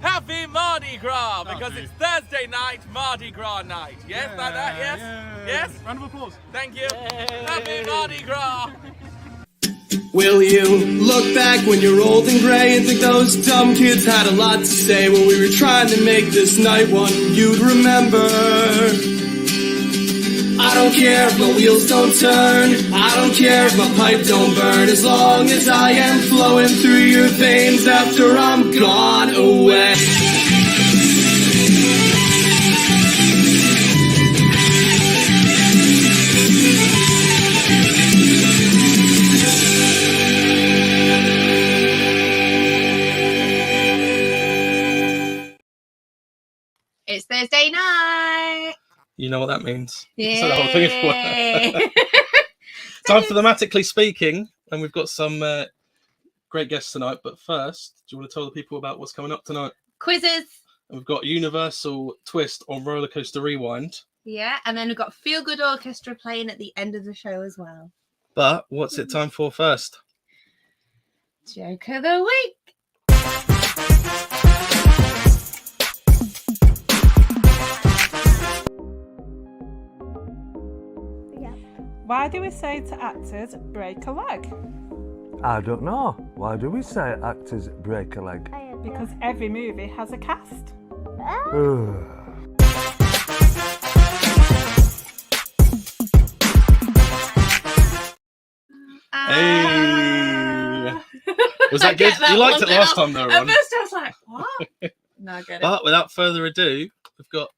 Happy Mardi Gras, because it's Thursday night, Mardi Gras night. Yes, like that, yes? Yes? Round of applause. Thank you. Happy Mardi Gras. Will you look back when you're old and grey and think those dumb kids had a lot to say when we were trying to make this night one you'd remember? I don't care if my wheels don't turn, I don't care if my pipe don't burn, as long as I am flowing through your veins after I'm gone away. It's Thursday night. You know what that means. Yeah. So the whole thing Time for Thematically Speaking, and we've got some great guests tonight. But first, do you want to tell the people about what's coming up tonight? Quizzes. And we've got Universal Twist on Roller Coaster Rewind. Yeah, and then we've got Feelgood Orchestra playing at the end of the show as well. But what's it time for first? Joke of the week. Why do we say to actors, break a leg? I don't know. Why do we say actors break a leg? Because every movie has a cast. Hey! Was that good? You liked it last time though, At Ron. first I was like, what? No, I get it. But without further ado, we've got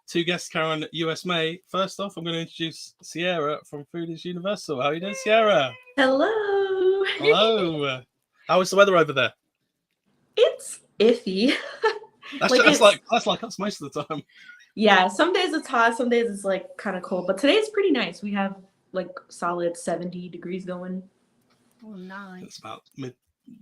two guests carrying on USMay. First off, I'm going to introduce Sierra from Food is Universal. How are you doing, Sierra? Hello. Hello. How is the weather over there? It's iffy. That's like us most of the time. Yeah, some days it's hot, some days it's like kind of cold, but today it's pretty nice. We have like solid 70 degrees going. Oh, nice. It's about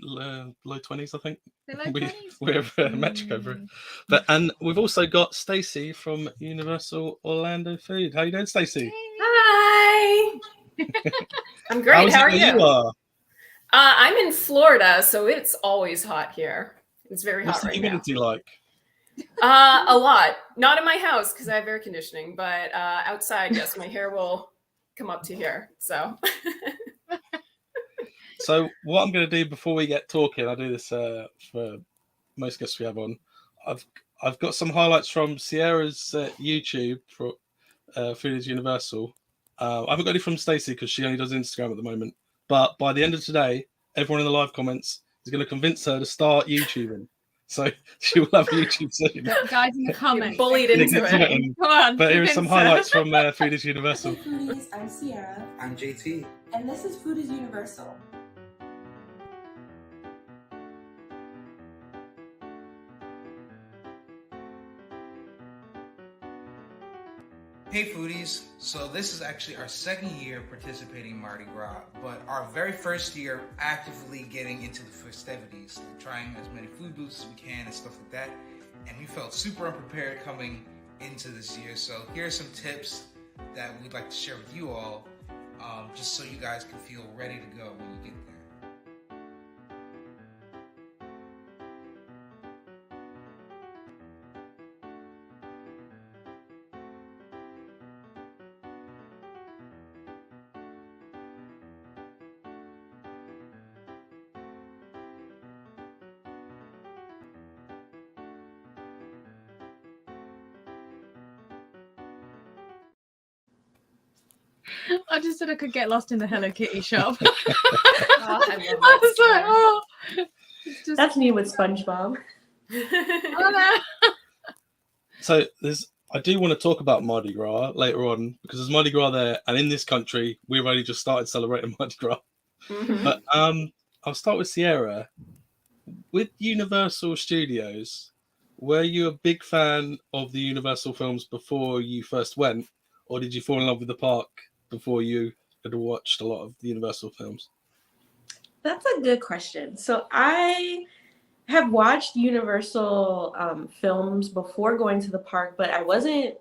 low 20s, I think. The low 20s? We're metric over it. And we've also got Stacie from Universal Orlando Food. How you doing, Stacie? Hi. I'm great. How are you? I'm in Florida, so it's always hot here. It's very hot right now. What's the humidity like? A lot. Not in my house because I have air conditioning, but outside, yes, my hair will come up to here. So. So what I'm going to do before we get talking, I do this for most guests we have on. I've got some highlights from Sierra's YouTube for Food is Universal. I haven't got any from Stacie because she only does Instagram at the moment. But by the end of today, everyone in the live comments is going to convince her to start YouTubing. So she will have YouTube soon. Guys in the comments. Bullied into it. Come on. But here are some highlights from Food is Universal. Hey foodies, I'm Sierra. I'm JT. And this is Food is Universal. Hey foodies, so this is actually our second year participating in Mardi Gras, but our very first year actively getting into the festivities, trying as many food booths as we can and stuff like that, and we felt super unprepared coming into this year. So here are some tips that we'd like to share with you all, just so you guys can feel ready to go when you get there. I just said I could get lost in the Hello Kitty shop. I was like, oh. That's me with SpongeBob. Oh, no. So I do want to talk about Mardi Gras later on because there's Mardi Gras there, and in this country we've only just started celebrating Mardi Gras. Mm-hmm. But I'll start with Sierra. With Universal Studios, were you a big fan of the Universal films before you first went, or did you fall in love with the park before you had watched a lot of the Universal films? That's a good question. So I have watched Universal films before going to the park, but I wasn't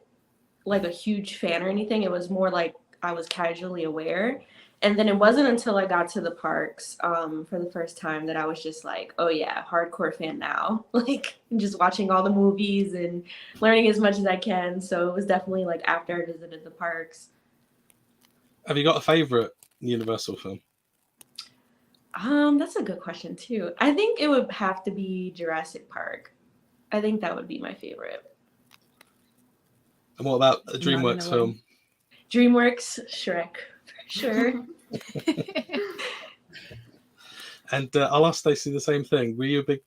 like a huge fan or anything. It was more like I was casually aware. And then it wasn't until I got to the parks for the first time that I was just like, oh yeah, hardcore fan now. Like just watching all the movies and learning as much as I can. So it was definitely like after I visited the parks. Have you got a favorite Universal film? That's a good question too. I think it would have to be Jurassic Park. I think that would be my favorite. And what about a DreamWorks film? DreamWorks, Shrek, for sure. And I'll ask Stacie the same thing. Were you a big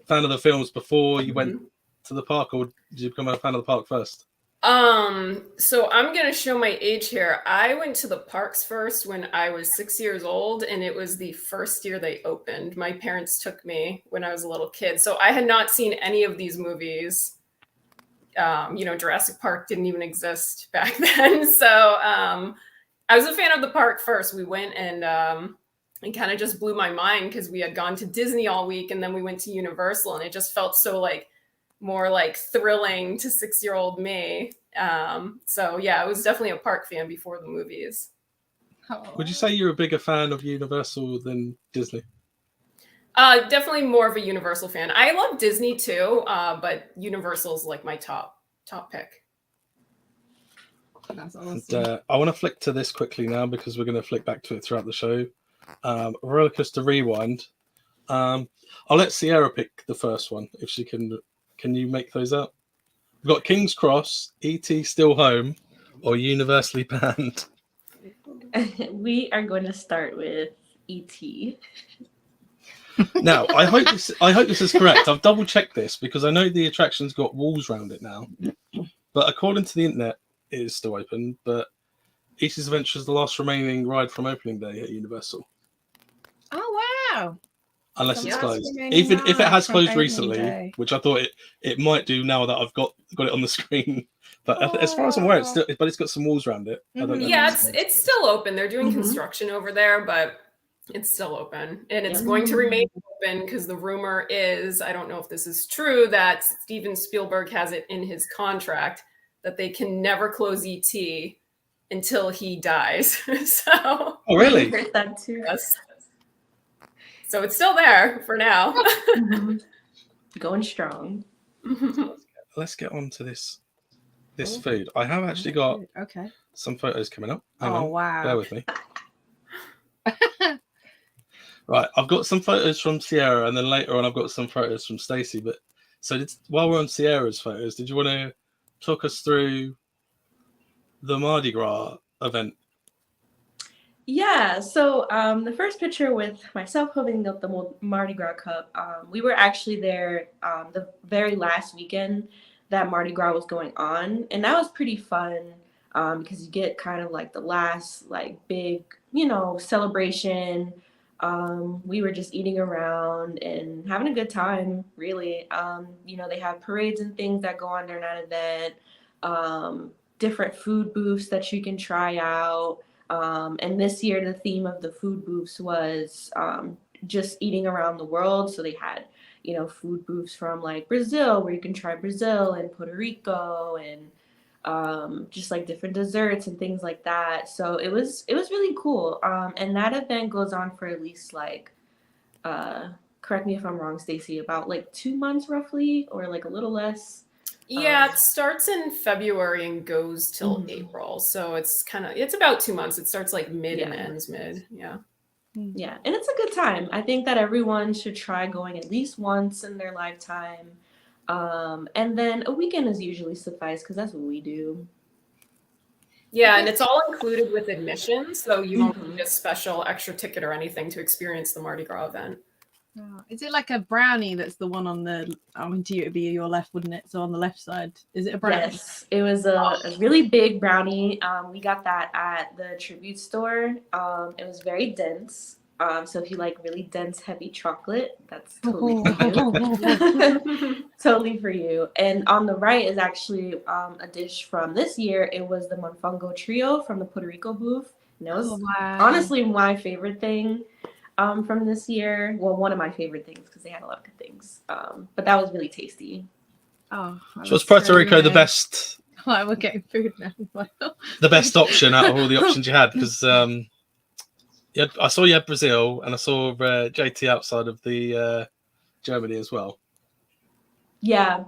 fan of the films before you went to the park, or did you become a fan of the park first? So I'm gonna show my age here. I went to the parks first when I was 6 years old, and it was the first year they opened. My parents took me when I was a little kid, so I had not seen any of these movies. Jurassic Park didn't even exist back then. So I was a fan of the park first. We went and it kind of just blew my mind because we had gone to Disney all week, and then we went to Universal, and it just felt so like more like thrilling to 6-year-old me. So yeah, I was definitely a park fan before the movies. Would you say you're a bigger fan of Universal than Disney? Definitely more of a Universal fan. I love Disney too, but Universal's like my top pick. That's awesome. And, I want to flick to this quickly now because we're going to flick back to it throughout the show. Roller Coaster Rewind. I'll let Sierra pick the first one if she can. Can you make those up? We've got King's Cross, E.T. Still Home, or Universally Banned. We are going to start with E.T. Now, I hope this is correct. I've double checked this because I know the attraction's got walls around it now. But according to the internet, it is still open. But E.T.'s Adventure is the last remaining ride from opening day at Universal. Oh wow! Unless it's closed. Even if it has closed recently, which I thought it might do now that I've got it on the screen. But as far as I'm aware, it's got some walls around it. I don't know. Yeah, it's still open. They're doing construction over there, but it's still open. And it's going to remain open because the rumor is, I don't know if this is true, that Steven Spielberg has it in his contract that they can never close E.T. until he dies. So oh really? I heard that too. Yes. So it's still there for now. Going strong. Let's get on to this food. I have actually got some photos coming up. Hang on, wow. Bear with me. Right, I've got some photos from Sierra, and then later on I've got some photos from Stacie. But while we're on Sierra's photos, did you want to talk us through the Mardi Gras event? Yeah, so the first picture with myself holding up the Mardi Gras cup, we were actually there the very last weekend that Mardi Gras was going on, and that was pretty fun because you get kind of like the last like big, celebration. We were just eating around and having a good time, really. They have parades and things that go on during that event, different food booths that you can try out. And this year, the theme of the food booths was just eating around the world. So they had, food booths from like Brazil, where you can try Brazil and Puerto Rico, and just like different desserts and things like that. So it was really cool. And that event goes on for at least like, correct me if I'm wrong, Stacie, about like 2 months roughly, or like a little less. Yeah, it starts in February and goes till April. So it's about 2 months. It starts like mid and ends mid. Yeah. Yeah. And it's a good time. I think that everyone should try going at least once in their lifetime. And then a weekend is usually suffice because that's what we do. Yeah, and it's all included with admission. So you won't need a special extra ticket or anything to experience the Mardi Gras event. Oh, is it like a brownie that's the one on the, it would be your left, wouldn't it? So on the left side, is it a brownie? Yes, it was a really big brownie. We got that at the tribute store. It was very dense. So if you like really dense, heavy chocolate, that's totally for you. Totally for you. And on the right is actually a dish from this year. It was the Mofongo Trio from the Puerto Rico booth. And it was honestly my favorite thing. From this year. Well, one of my favorite things because they had a lot of good things. But that was really tasty. Oh, so was Puerto Rico the best? We're getting food now. The best option out of all the options you had, because I saw you had Brazil, and I saw JT outside of the Germany as well. Yeah.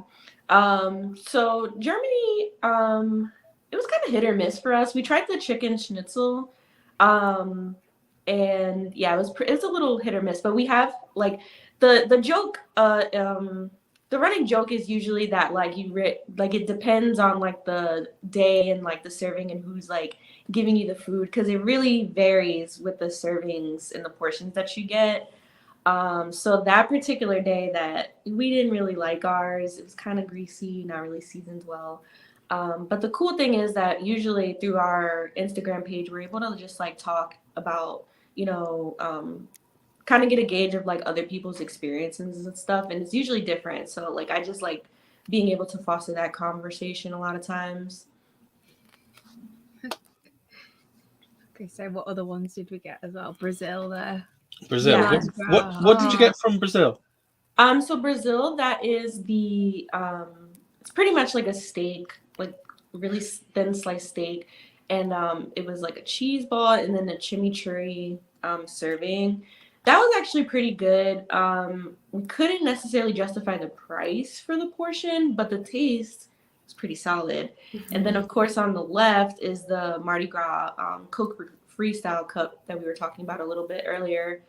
So Germany, it was kind of hit or miss for us. We tried the chicken schnitzel, and yeah, it's a little hit or miss. But we have like the joke, the running joke is usually that like it depends on like the day and like the serving and who's like giving you the food, because it really varies with the servings and the portions that you get. So that particular day that we didn't really like ours, it was kind of greasy, not really seasoned well. But the cool thing is that usually through our Instagram page, we're able to just like talk about, kind of get a gauge of like other people's experiences and stuff. And it's usually different. So like, I just like being able to foster that conversation a lot of times. Okay, so what other ones did we get as well? Brazil there. Brazil. Yeah. What did you get from Brazil? So Brazil, that is the it's pretty much like a steak, like really thin sliced steak, and it was like a cheese ball and then a chimichurri serving. That was actually pretty good. We couldn't necessarily justify the price for the portion, but the taste was pretty solid. Mm-hmm. And then of course on the left is the Mardi Gras Coke Freestyle cup that we were talking about a little bit earlier.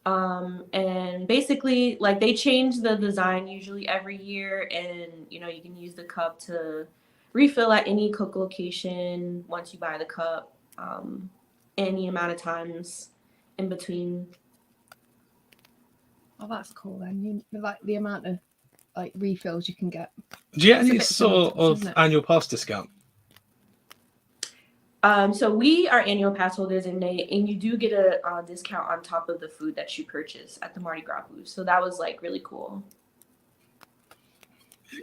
And basically like they change the design usually every year, and you can use the cup to refill at any Coke location once you buy the cup, any amount of times in between. Oh, that's cool then. Like the amount of like refills you can get. Do you get any sort of annual pass discount? So we are annual pass holders, and you do get a discount on top of the food that you purchase at the Mardi Gras booth. So that was like really cool.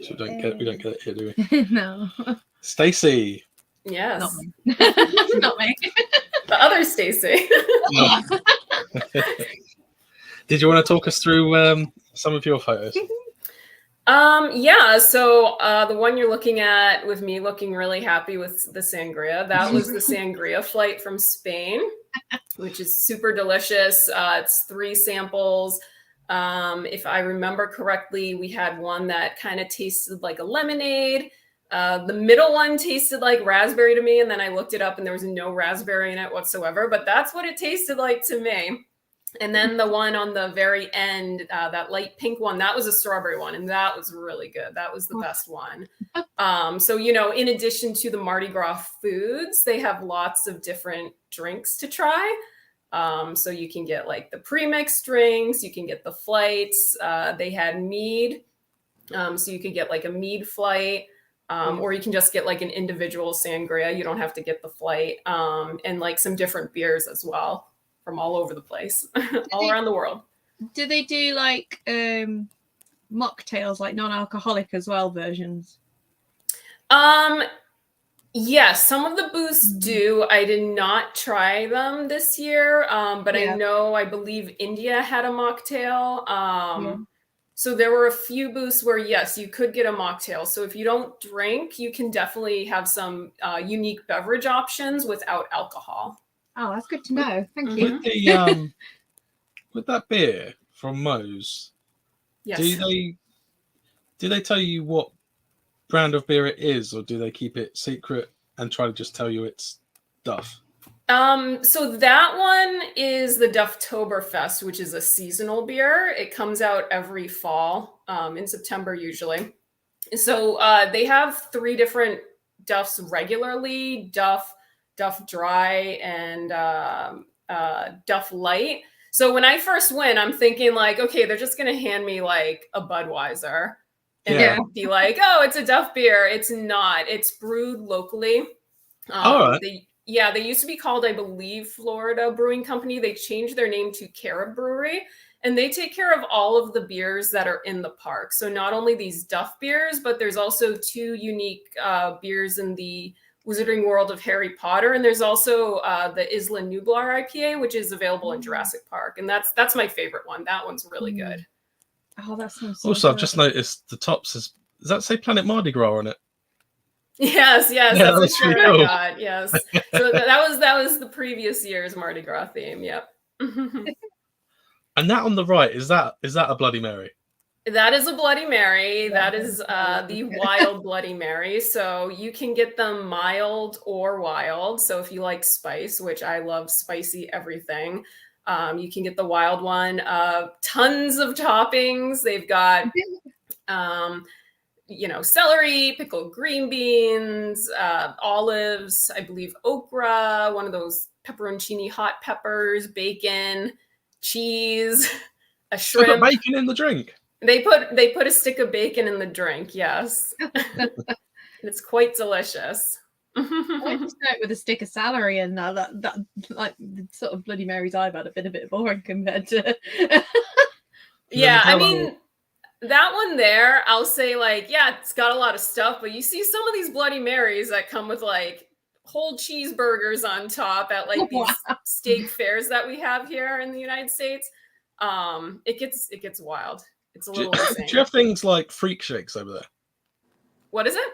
So we don't get it here, do we? No. Stacie. Yes. Not me. Not me. The other Stacie. Did you want to talk us through some of your photos? Yeah, so the one you're looking at with me looking really happy with the sangria, that was the sangria flight from Spain, which is super delicious. It's 3 samples. If I remember correctly, we had one that kind of tasted like a lemonade. The middle one tasted like raspberry to me, and then I looked it up and there was no raspberry in it whatsoever, but that's what it tasted like to me. And then the one on the very end, that light pink one, that was a strawberry one. And that was really good. That was the best one. So, in addition to the Mardi Gras foods, they have lots of different drinks to try. So you can get like the pre-mixed drinks, you can get the flights. They had mead. So you could get like a mead flight, or you can just get like an individual sangria. You don't have to get the flight, and like some different beers as well. From all over the place, around the world. Do they do like mocktails, like non-alcoholic as well versions? Yes, some of the booths do. I did not try them this year, but I believe India had a mocktail. So there were a few booths where, yes, you could get a mocktail. So if you don't drink, you can definitely have some unique beverage options without alcohol. Oh, that's good to know. Thank you. With with that beer from Moe's, yes. do they tell you what brand of beer it is, or do they keep it secret and try to just tell you it's Duff? So that one is the Dufftoberfest, which is a seasonal beer. It comes out every fall, in September usually. So they have 3 different Duffs regularly: Duff Dry, and Duff Light. So when I first went, I'm thinking like, okay, they're just gonna hand me like a Budweiser and then be like, oh, it's a Duff beer. It's not. It's brewed locally. All right. They used to be called, I believe, Florida Brewing Company. They changed their name to Carib Brewery, and they take care of all of the beers that are in the park. So not only these Duff beers, but there's also 2 unique beers in the Wizarding World of Harry Potter, and there's also the Isla Nublar IPA, which is available in Jurassic Park, and that's my favorite one. That one's really good. Oh, that sounds so Also, good. I've just noticed the top does that say Planet Mardi Gras on it? Yes, Yeah, that's that's what really cool. I got. Yes, so that was the previous year's Mardi Gras theme. Yep. And that on the right, is that a Bloody Mary? That is a Bloody Mary. That is the wild Bloody Mary. So you can get them mild or wild. So if you like spice, which I love spicy everything, you can get the wild one. Tons of toppings. They've got, celery, pickled green beans, olives, I believe okra, one of those pepperoncini hot peppers, bacon, cheese, a shrimp. They put bacon in the drink. They put a stick of bacon in the drink, yes. It's quite delicious. I like to start with a stick of celery, and that like the sort of Bloody Marys I've had have been a bit boring compared to. Yeah, I mean, that one there, I'll say like, yeah, it's got a lot of stuff, but you see some of these Bloody Marys that come with like whole cheeseburgers on top at like these steak fairs that we have here in the United States. It gets wild. It's a little insane. Do you have things like freak shakes over there? What is it?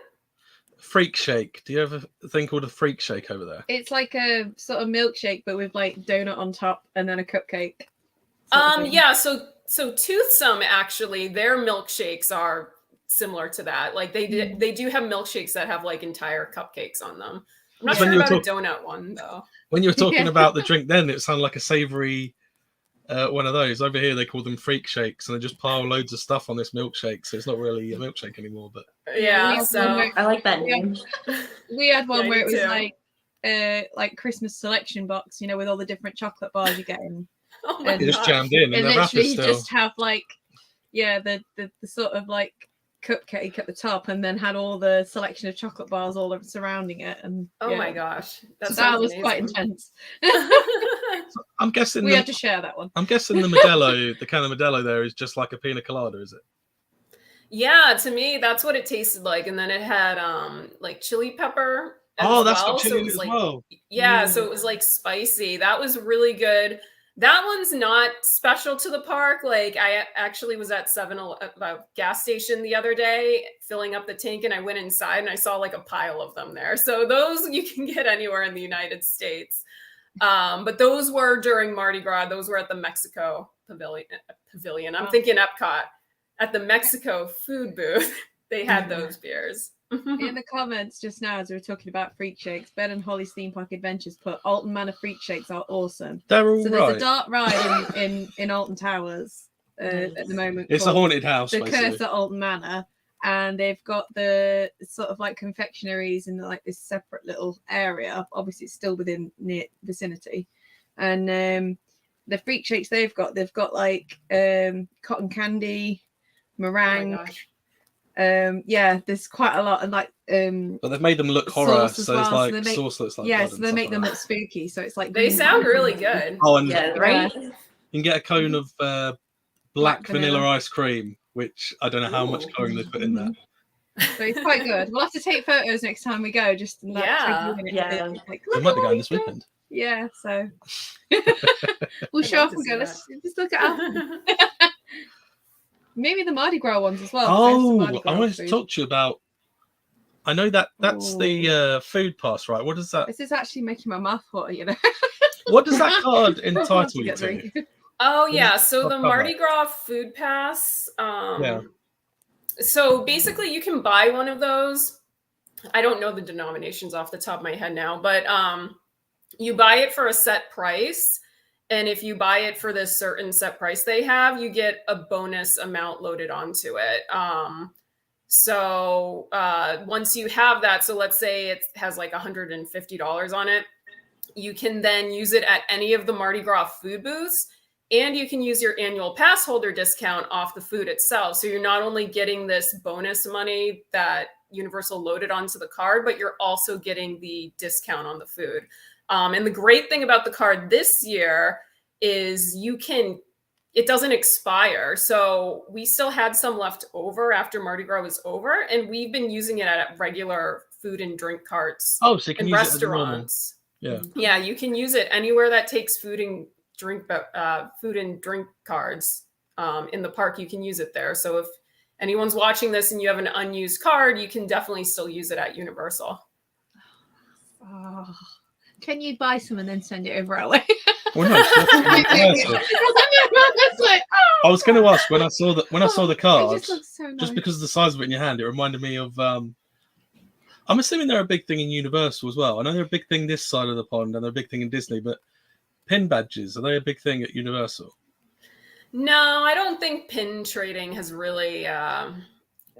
Freak shake. Do you have a thing called a freak shake over there? It's like a sort of milkshake, but with like donut on top and then a cupcake. Yeah. So Toothsome, actually, their milkshakes are similar to that. Like they do have milkshakes that have like entire cupcakes on them. I'm not sure about a donut one though. When you were talking about the drink, then it sounded like a savory. One of those. Over here they call them freak shakes, and they just pile loads of stuff on this milkshake, so it's not really a milkshake anymore. But yeah, so I like that name. We had one where it was like Christmas selection box, with all the different chocolate bars you get in. Oh my you just jammed in, and the literally wrappers still. Just have like, the sort of like cupcake at the top, and then had all the selection of chocolate bars all surrounding it. And oh my gosh, that was quite intense. I'm guessing we had to share that one. I'm guessing the Modelo, the can of Modelo there is just like a pina colada, is it? Yeah, to me that's what it tasted like, and then it had like chili pepper. That's well. got chili as well. Yeah, so it was like spicy. That was really good. That one's not special to the park. Like I actually was at a gas station the other day filling up the tank, and I went inside and I saw like a pile of them there. So those you can get anywhere in the United States. But those were during Mardi Gras. Those were at the Mexico pavilion. I'm thinking Epcot. At the Mexico food booth, they had those beers. In the comments just now, as we were talking about freak shakes, Ben and Holly's Theme Park Adventures put Alton Manor freak shakes are awesome. They're all so right. There's a dark ride in Alton Towers at the moment. It's a haunted house. The basically. Curse at Alton Manor, and they've got the sort of like confectionaries in like this separate little area. Obviously, it's still within near vicinity, and the freak shakes they've got like cotton candy, meringue. There's quite a lot, and like but they've made them look horror, so it's like sauce looks like so they make them look spooky, so it's like they sound really good. Oh, and right. You can get a cone of black vanilla ice cream, which I don't know how much colouring they put in there. So it's quite good. We'll have to take photos next time we go. Just like, Like, we might be going this weekend. Yeah, so we'll show up and go. Let's look at Alton. Maybe the Mardi Gras ones as well. Oh, I wanted to talk to you about. I know that's the food pass, right? What does that? This is actually making my mouth water, What does that card entitle you to? Oh yeah, so the Mardi Gras food pass. So basically, you can buy one of those. I don't know the denominations off the top of my head now, but you buy it for a set price. And if you buy it for this certain set price they have, you get a bonus amount loaded onto it. So once you have that, so let's say it has like $150 on it, you can then use it at any of the Mardi Gras food booths, and you can use your annual pass holder discount off the food itself. So you're not only getting this bonus money that Universal loaded onto the card, but you're also getting the discount on the food. And the great thing about the card this year is it doesn't expire. So we still had some left over after Mardi Gras was over, and we've been using it at regular food and drink carts. Oh, so you can in use restaurants. Yeah, you can use it anywhere that takes food and drink cards in the park. You can use it there. So if anyone's watching this and you have an unused card, you can definitely still use it at Universal. Oh. Can you buy some and then send it over our way? Well, no, I was going to ask when I saw the card, just because of the size of it in your hand, it reminded me of. I'm assuming they're a big thing in Universal as well. I know they're a big thing this side of the pond, and they're a big thing in Disney. But pin badges, are they a big thing at Universal? No, I don't think pin trading has really.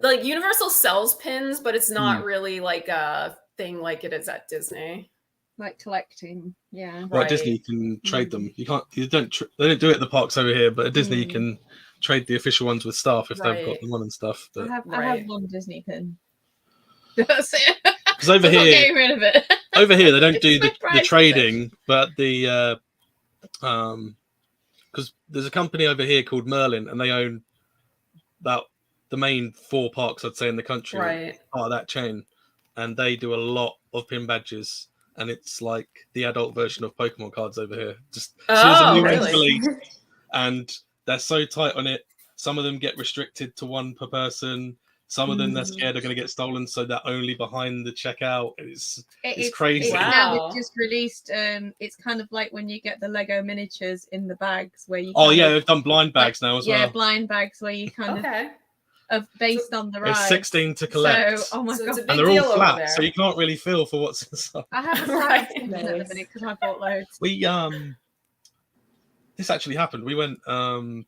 Like Universal sells pins, but it's not really like a thing like it is at Disney. Like collecting, yeah. Well, at Disney you can trade them. You can't. They don't do it at the parks over here, but at Disney you can trade the official ones with staff if they've got them on and stuff. But I have one Disney pin. That's it. Because over here, getting rid of it. Over here they don't do the trading, but the because there's a company over here called Merlin, and they own about the main 4 parks I'd say in the country, part of that chain, and they do a lot of pin badges. And it's like the adult version of Pokemon cards over here. Just released, and they're so tight on it. Some of them get restricted to 1 per person. Some of them they're scared are going to get stolen, so they're only behind the checkout. It's crazy. Now they've just released. It's kind of like when you get the Lego miniatures in the bags where you. They've done blind bags now as well. Yeah, blind bags where you kind of based on the ride. It's 16 to collect. So, oh my god! And they're all flat, so you can't really feel for what's inside. I have a at the minute because I bought loads. We this actually happened. We went a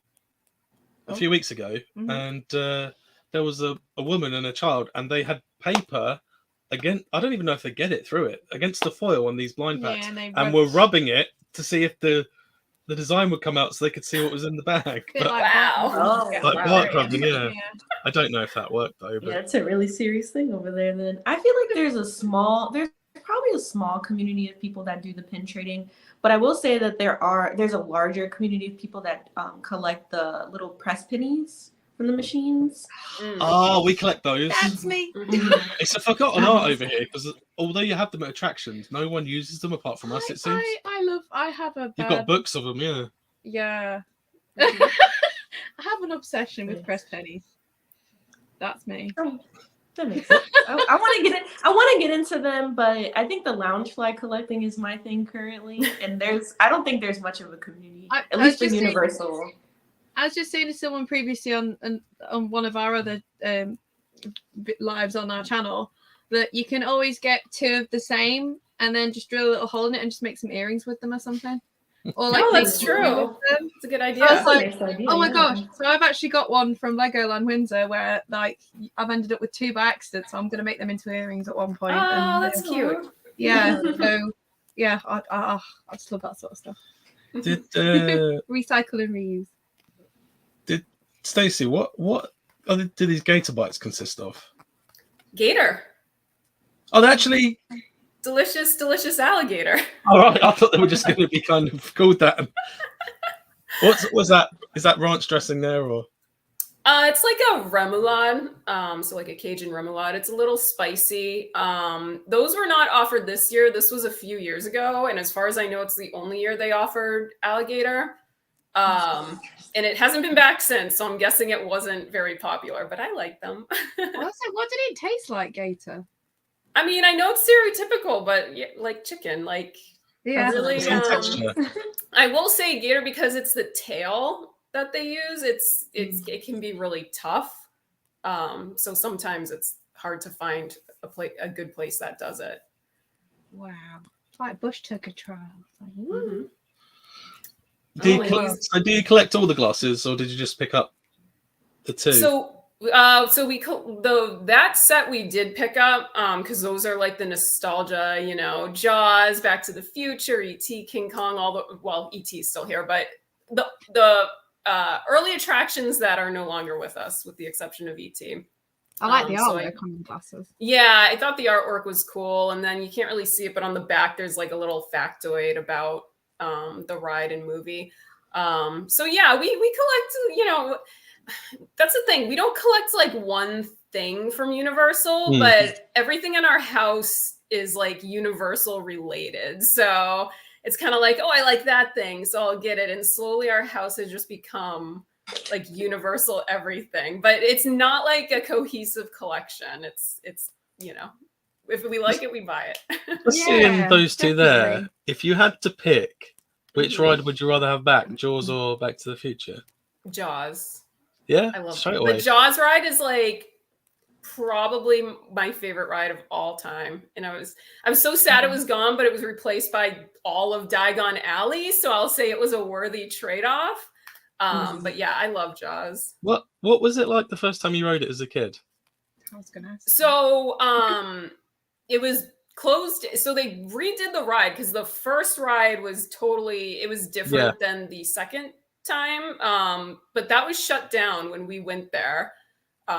few weeks ago, and there was a woman and a child, and they had paper again. I don't even know if they get it through it against the foil on these blind packs, and were rubbing it to see if the design would come out so they could see what was in the bag. But, bark rubbing, I don't know if that worked though. But... Yeah, it's a really serious thing over there. Then I feel like there's probably a small community of people that do the pin trading, but I will say that there's a larger community of people that collect the little press pennies from the machines. Oh, we collect those. That's me. It's a forgotten art over here because although you have them at attractions, no one uses them apart from us. It seems. I have a. You've got books of them, yeah. Yeah. I have an obsession with press pennies. That's me. Oh, that makes sense. I want to get it. I want to get into them, but I think the lounge fly collecting is my thing currently, and I don't think there's much of a community, at least for Universal. I was just saying to someone previously on one of our other lives on our channel that you can always get 2 of the same and then just drill a little hole in it and just make some earrings with them or something. Or like that's true. It's a good idea. I was like, oh my gosh! So I've actually got one from Legoland Windsor where like I've ended up with 2 by accident, so I'm going to make them into earrings at one point. Oh, that's cute. Yeah. So yeah, I just love that sort of stuff. Did recycle and reuse. Did Stacie, what do these gator bites consist of? Gator. Oh, they're actually delicious alligator. All right, I thought they were just going to be kind of called that. What's that? Is that ranch dressing there or? It's like a remoulade, so like a Cajun remoulade. It's a little spicy. Those were not offered this year. This was a few years ago, and as far as I know, it's the only year they offered alligator. And it hasn't been back since, so I'm guessing it wasn't very popular, but I like them. What did it taste like, gator? I mean, I know it's stereotypical, but like chicken, like really. I will say gator because it's the tail that they use. It can be really tough. So sometimes it's hard to find a good place that does it. Wow, like bush tucker trial. Do you collect all the glasses, or did you just pick up the 2? So that set we did pick up because those are like the nostalgia, Jaws, Back to the Future, E.T., King Kong, E.T. is still here, but the early attractions that are no longer with us, with the exception of E.T. I like the artwork on the glasses. Yeah, I thought the artwork was cool, and then you can't really see it, but on the back there's like a little factoid about the ride and movie. So yeah, we collect, that's the thing. We don't collect like one thing from Universal, but everything in our house is like Universal related. So it's kind of like, oh, I like that thing, so I'll get it. And slowly our house has just become like Universal everything, but it's not like a cohesive collection. It's if we like it, we buy it. Seeing those 2 there, if you had to pick Which ride would you rather have back, Jaws or Back to the Future? Jaws. Yeah, I love straight it. away. The Jaws ride is like probably my favorite ride of all time. And I was so sad it was gone, but it was replaced by all of Diagon Alley. So I'll say it was a worthy trade-off. But yeah, I love Jaws. What was it like the first time you rode it as a kid? I was gonna ask. So it was closed. So they redid the ride because the first ride was it was different than the second time. But that was shut down when we went there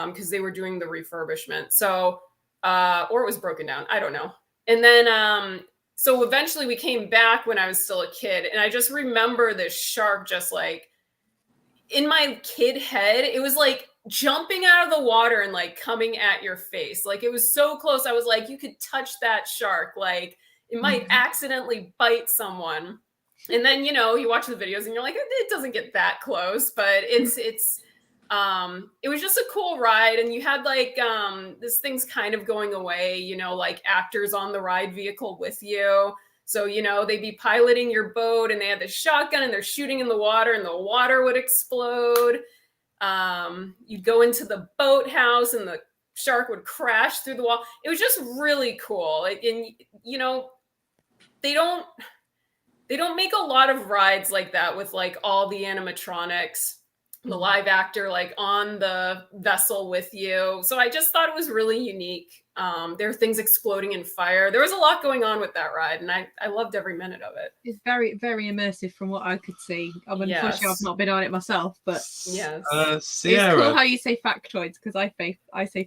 because they were doing the refurbishment. So or it was broken down. I don't know. And then so eventually we came back when I was still a kid, and I just remember this shark just like in my kid head, it was like jumping out of the water and like coming at your face. Like it was so close. I was like, you could touch that shark. Like it might accidentally bite someone. And then, you watch the videos and you're like, it doesn't get that close, but it was just a cool ride. And you had like, this thing's kind of going away, like actors on the ride vehicle with you. So, they'd be piloting your boat and they had the shotgun and they're shooting in the water and the water would explode. You'd go into the boathouse and the shark would crash through the wall. It was just really cool. And, they don't make a lot of rides like that with like all the animatronics, the live actor like on the vessel with you. So I just thought it was really unique. There are things exploding in fire. There was a lot going on with that ride, and I loved every minute of it. It's very, very immersive from what I could see. Unfortunately, I've not been on it myself, but yes, it's cool how you say factoids because I say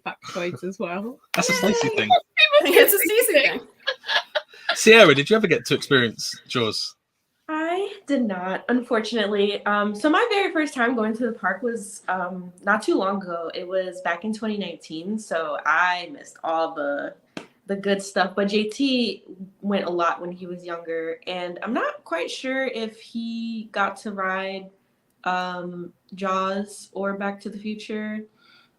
factoids as well. That's a Stacie thing. It's a Stacie thing. Sierra, did you ever get to experience Jaws? I did not, unfortunately. So my very first time going to the park was not too long ago. It was back in 2019, so I missed all the good stuff. But JT went a lot when he was younger, and I'm not quite sure if he got to ride Jaws or Back to the Future.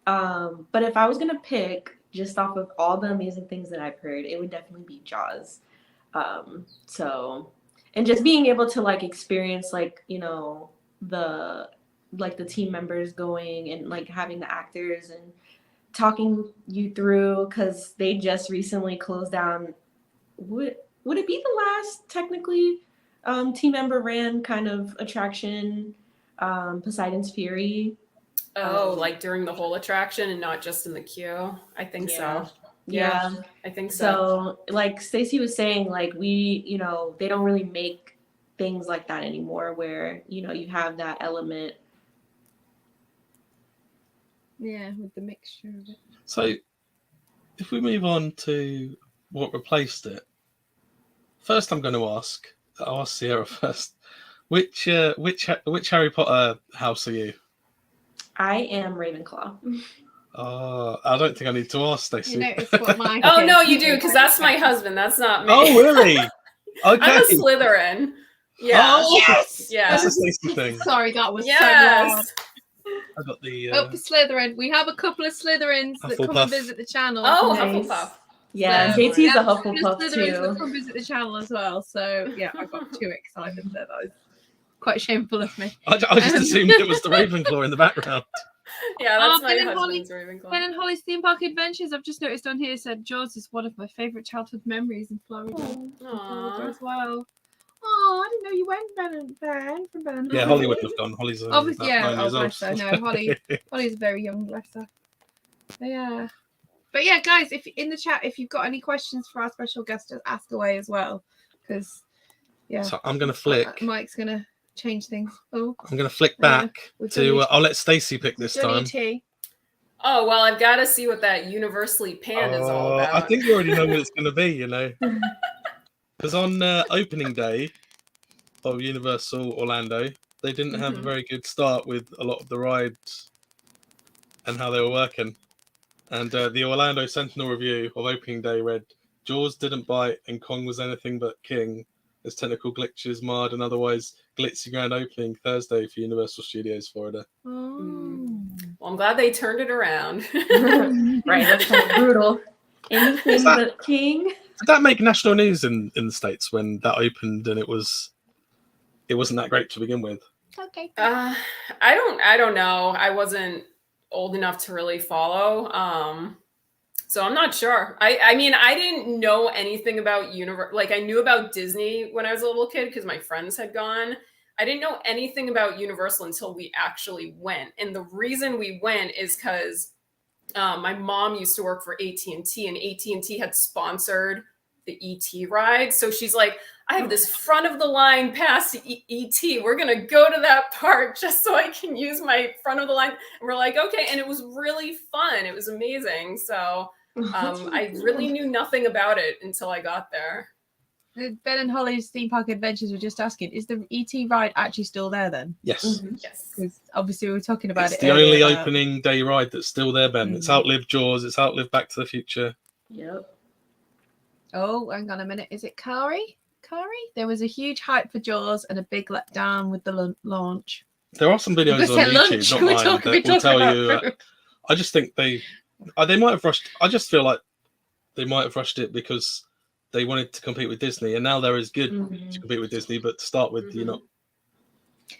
But if I was gonna pick just off of all the amazing things that I've heard, it would definitely be Jaws. And just being able to like experience like, the team members going and like having the actors and talking you through, because they just recently closed down. Would it be the last technically team member ran kind of attraction, Poseidon's Fury? Like during the whole attraction and not just in the queue? I think so. Yeah, I think so. So like Stacie was saying, like we, they don't really make things like that anymore where, you have that element. Yeah, with the mixture of it. So if we move on to what replaced it, first I'm going to I'll ask Sierra first. Which Harry Potter house are you? I am Ravenclaw. I don't think I need to ask Stacie. Oh no, you do, because that's my husband. That's not me. Oh really? Okay. I'm a Slytherin. Yeah. Oh, yes. Yeah. That's a Stacie thing. Sorry, that was so loud. I got the. Slytherin. We have a couple of Slytherins that come and visit the channel. Oh, nice. Hufflepuff. Yeah, JT's a Hufflepuff Slytherins that too. come visit the channel as well. So yeah, I got too excited there. That was quite shameful of me. I just assumed it was the Ravenclaw in the background. Yeah, that's my Ben and husband's Ravenclaw. Ben and Holly's Theme Park Adventures. I've just noticed on here said Jaws is one of my favourite childhood memories in Florida. Aww. As well. Oh, I didn't know you went Ben from Ben and Yeah, Holly. Holly would have gone. Holly's Obviously, about 9 years old. bless her. No, Holly's very young, bless her. But yeah, guys, if in the chat, if you've got any questions for our special guest, just ask away as well. Because So I'm gonna flick. Mike's gonna change things. Oh, I'm gonna flick back to. I'll let Stacie pick this time. Oh well, I've got to see what that universally panned is all about. I think you already know what it's gonna be. Because on opening day of Universal Orlando, they didn't have a very good start with a lot of the rides and how they were working. And the Orlando Sentinel review of opening day read, Jaws didn't bite and Kong was anything but king, as technical glitches marred an otherwise glitzy grand opening Thursday for Universal Studios Florida. Well, I'm glad they turned it around. Right, that's kind of brutal. Anything but king. Did that make national news in the States when that opened and it was it wasn't that great to begin with? Okay. I don't know. I wasn't old enough to really follow. So I'm not sure. I mean, I didn't know anything about like I knew about Disney when I was a little kid because my friends had gone. I didn't know anything about Universal until we actually went. And the reason we went is because my mom used to work for AT&T, and AT&T had sponsored the ET ride. So she's like, I have this front of the line pass to ET. We're going to go to that park just so I can use my front of the line. And we're like, okay. And it was really fun. It was amazing. So I really knew nothing about it until I got there. Ben and Holly's Theme Park Adventures were just asking, is the ET ride actually still there then? Yes. Mm-hmm. Yes. Because obviously we were talking about It's it. the only earlier, opening day ride that's still there, Ben. It's outlived Jaws. It's outlived Back to the Future. Yep. Oh, hang on a minute. Is it Kari? There was a huge hype for Jaws and a big letdown with the launch. There are some videos on YouTube, not mine, that will tell you. I just think they might have rushed. I just feel like they might have rushed it because they wanted to compete with Disney, and now they're as good to compete with Disney. But to start with, you're not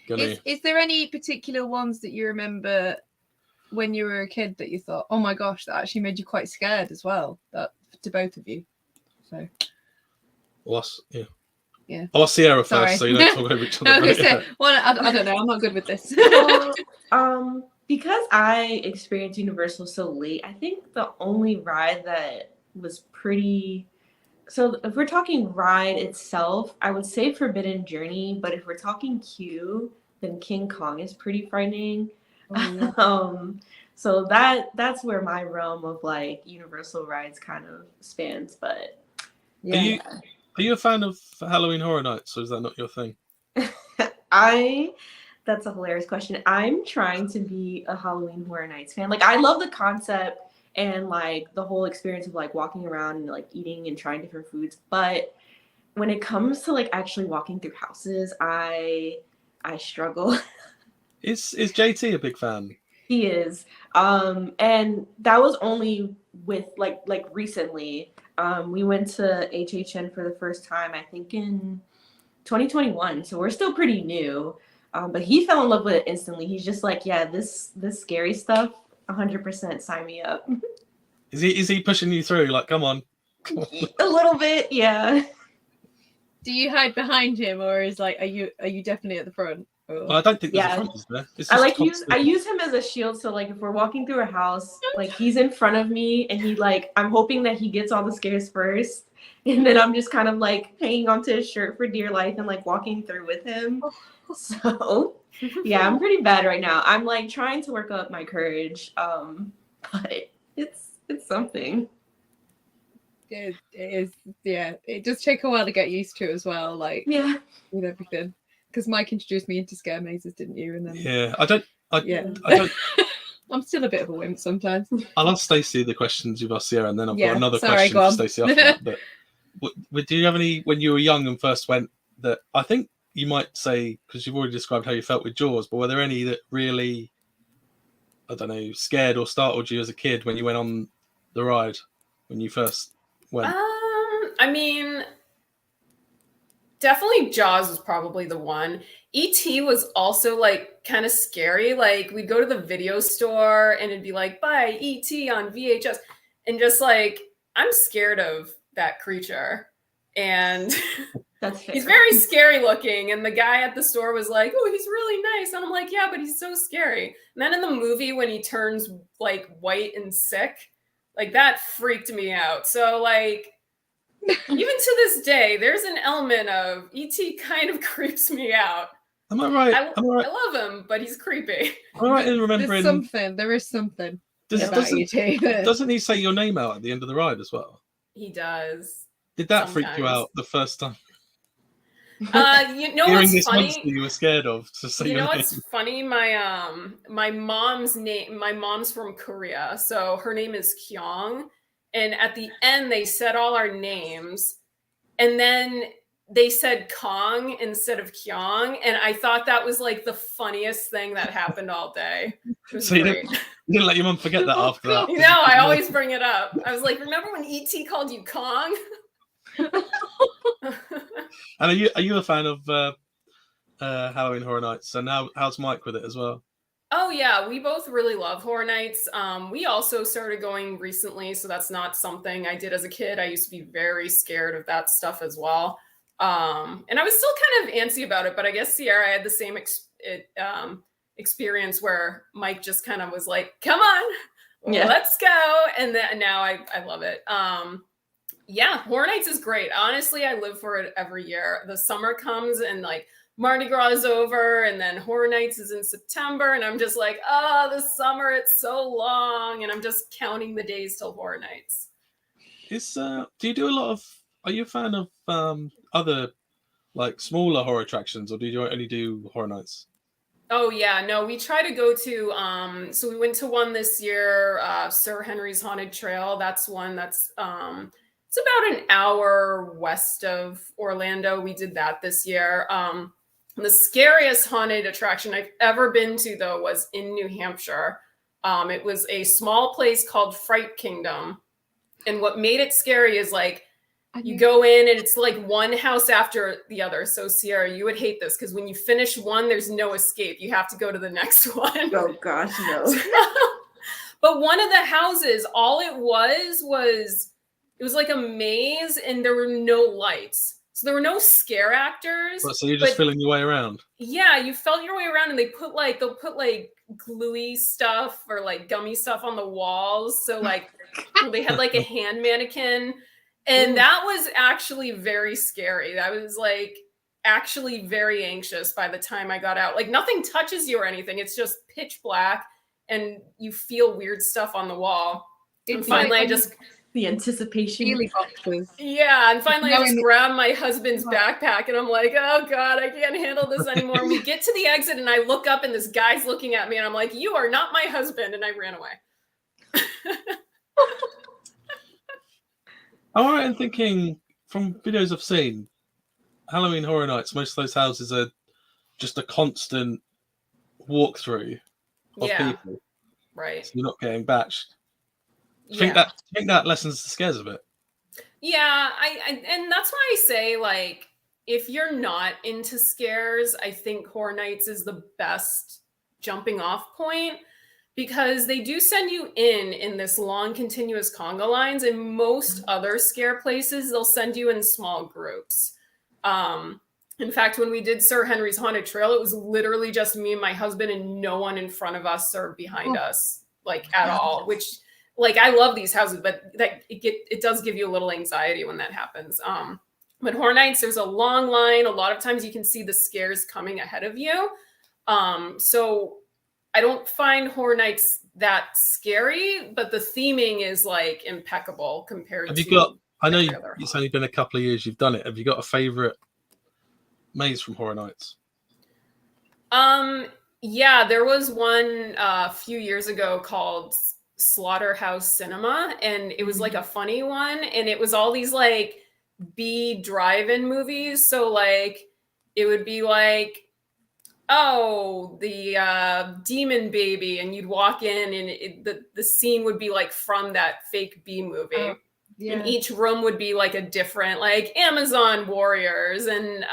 gonna. Is there any particular ones that you remember when you were a kid that you thought, oh my gosh, that actually made you quite scared as well? That to both of you. So. Yeah. I'll ask Sierra first, so you don't talk over each other. I don't know. I'm not good with this. Because I experienced Universal so late, I think the only ride that was pretty. So if we're talking ride itself, I would say Forbidden Journey. But if we're talking queue, then King Kong is pretty frightening. Oh, yeah. So that's where my realm of like Universal rides kind of spans. But yeah. Are you a fan of Halloween Horror Nights, or is that not your thing? That's a hilarious question. I'm trying to be a Halloween Horror Nights fan. Like, I love the concept and like the whole experience of like walking around and like eating and trying different foods. But when it comes to like actually walking through houses, I struggle. Is JT a big fan? He is. And that was only with like recently. We went to HHN for the first time, I think in 2021. So we're still pretty new. But he fell in love with it instantly. He's just like, yeah, this scary stuff, 100% sign me up. Is he pushing you through? Like, come on. A little bit, yeah. Do you hide behind him, or is like, are you definitely at the front? Well, I don't think there's a front, is there? It's just I use him as a shield. So like if we're walking through a house, like he's in front of me, and he like I'm hoping that he gets all the scares first, and then I'm just kind of like hanging onto his shirt for dear life and like walking through with him. So yeah, I'm pretty bad right now. I'm like trying to work up my courage, but it's something. It is, yeah. It does take a while to get used to as well, like with everything. Because Mike introduced me into scare mazes, didn't you? And then I don't. I'm still a bit of a wimp sometimes. I'll ask Stacie the questions you've asked Sierra, and then I've got another Sorry, question for Stacie after that. But do you have any when you were young and first went that I think you might say, because you've already described how you felt with Jaws, but were there any that really, I don't know, scared or startled you as a kid when you went on the ride when you first went? I mean, definitely Jaws was probably the one. E.T. was also like kind of scary. Like we'd go to the video store and it'd be like, buy E.T. on VHS. And just like, I'm scared of that creature. And that's fair. He's very scary looking. And the guy at the store was like, oh, he's really nice. And I'm like, yeah, but he's so scary. And then in the movie, when he turns like white and sick, like that freaked me out. So like, even to this day, there's an element of E.T. kind of creeps me out. Am I right? I love him, but he's creepy. Am I right in remembering? There is something. Doesn't he say your name out at the end of the ride as well? He does. Did that freak you out the first time? You know Hearing what's this funny? monster you were scared of. To say You know your what's name. funny? My mom's name. My mom's from Korea, so her name is Kyung. And at the end, they said all our names, and then they said Kong instead of Kyung, and I thought that was like the funniest thing that happened all day. It was So you great. didn't let your mum forget that after that. You know, I always bring it up. I was like, remember when E.T. called you Kong? And are you a fan of Halloween Horror Nights, and how's Mike with it as well? Oh yeah, we both really love Horror Nights. We also started going recently, so that's not something I did as a kid. I used to be very scared of that stuff as well. And I was still kind of antsy about it, but I guess Sierra had the same experience where Mike just kind of was like, come on, let's go. And then now I love it. Yeah, Horror Nights is great. Honestly, I live for it every year. The summer comes and like Mardi Gras is over, and then Horror Nights is in September, and I'm just like, oh, the summer, it's so long, and I'm just counting the days till Horror Nights. Do you do a lot of? Are you a fan of other like smaller horror attractions, or do you only do Horror Nights? Oh yeah, no, we try to go to. So we went to one this year, Sir Henry's Haunted Trail. That's one that's it's about an hour west of Orlando. We did that this year. The scariest haunted attraction I've ever been to, though, was in New Hampshire. It was a small place called Fright Kingdom. And what made it scary is like, you go in and it's like one house after the other. So Sierra, you would hate this because when you finish one, there's no escape. You have to go to the next one. Oh gosh, no. But one of the houses, all it was like a maze and there were no lights. So there were no scare actors. So you're just feeling your way around? Yeah, you felt your way around, and they'll put like gluey stuff or like gummy stuff on the walls. So like they had like a hand mannequin, and that was actually very scary. I was like actually very anxious by the time I got out. Like nothing touches you or anything. It's just pitch black, and you feel weird stuff on the wall. And finally, I just the anticipation. Yeah, and finally I just grabbed my husband's backpack and I'm like, oh God, I can't handle this anymore. And we get to the exit and I look up and this guy's looking at me and I'm like, you are not my husband. And I ran away. I'm right in thinking from videos I've seen, Halloween Horror Nights, most of those houses are just a constant walkthrough of people. Right. So you're not getting batched. I think that lessens the scares of it. Yeah, I and that's why I say, like, if you're not into scares, I think Horror Nights is the best jumping off point because they do send you in this long continuous conga lines, and most other scare places they'll send you in small groups. In fact, when we did Sir Henry's Haunted Trail, it was literally just me and my husband and no one in front of us or behind us, like at all, which like I love these houses, but that it does give you a little anxiety when that happens. But Horror Nights, there's a long line. A lot of times you can see the scares coming ahead of you. So I don't find Horror Nights that scary, but the theming is like impeccable compared to. I know it's only been a couple of years you've done it. Have you got a favorite maze from Horror Nights? Yeah, there was one a few years ago called Slaughterhouse Cinema, and it was like a funny one, and it was all these like B drive-in movies. So like it would be like, oh, the Demon Baby, and you'd walk in and the scene would be like from that fake B movie. And each room would be like a different, like Amazon Warriors. And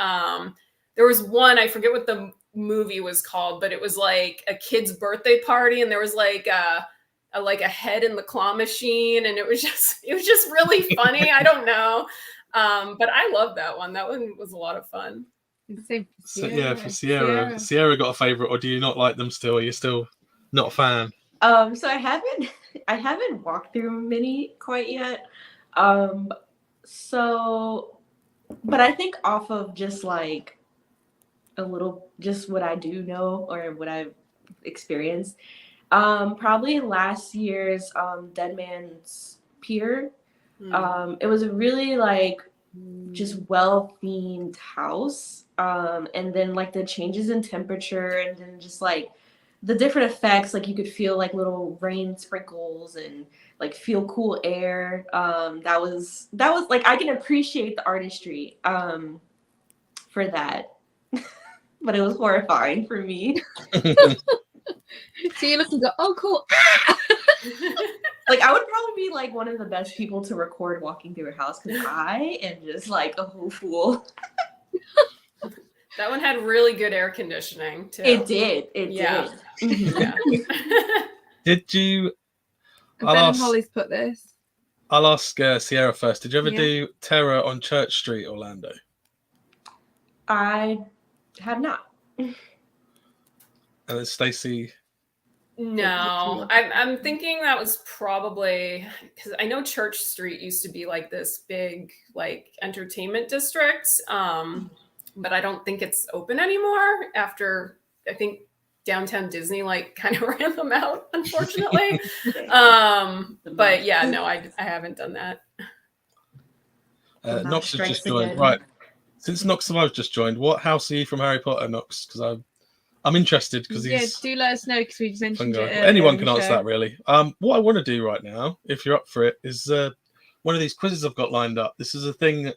there was one, I forget what the movie was called, but it was like a kid's birthday party, and there was like a head in the claw machine, and it was just really funny. I don't know. But I love that one. That one was a lot of fun. For Sierra got a favorite, or do you not like them still? Are you still not a fan? So I haven't walked through many quite yet. But I think off of just like just what I do know or what I've experienced, probably last year's Dead Man's Pier. It was a really like just well themed house, and then like the changes in temperature, and then just like the different effects, like you could feel like little rain sprinkles and like feel cool air. That was like, I can appreciate the artistry for that. But it was horrifying for me. So you look and go, oh cool. Like I would probably be like one of the best people to record walking through a house because I am just like a whole fool. That one had really good air conditioning too. It did. It Yeah. did. Yeah. Did you? And I'll Ben and ask, Holly's put this. I'll ask Sierra first. Did you ever Yeah. do Terror on Church Street, Orlando? I have not. And then Stacie. No, I'm thinking that was probably because I know Church Street used to be like this big like entertainment district, but I don't think it's open anymore after I think Downtown Disney like kind of ran them out, unfortunately. But yeah, no, I haven't done that. Knox has just joined. Right. Since Knox Survive's just joined, what house are you from Harry Potter, Knox? Because I'm interested because he's do let us know because we just mentioned it. Anyone can answer that really. What I want to do right now, if you're up for it, is one of these quizzes I've got lined up. This is a thing.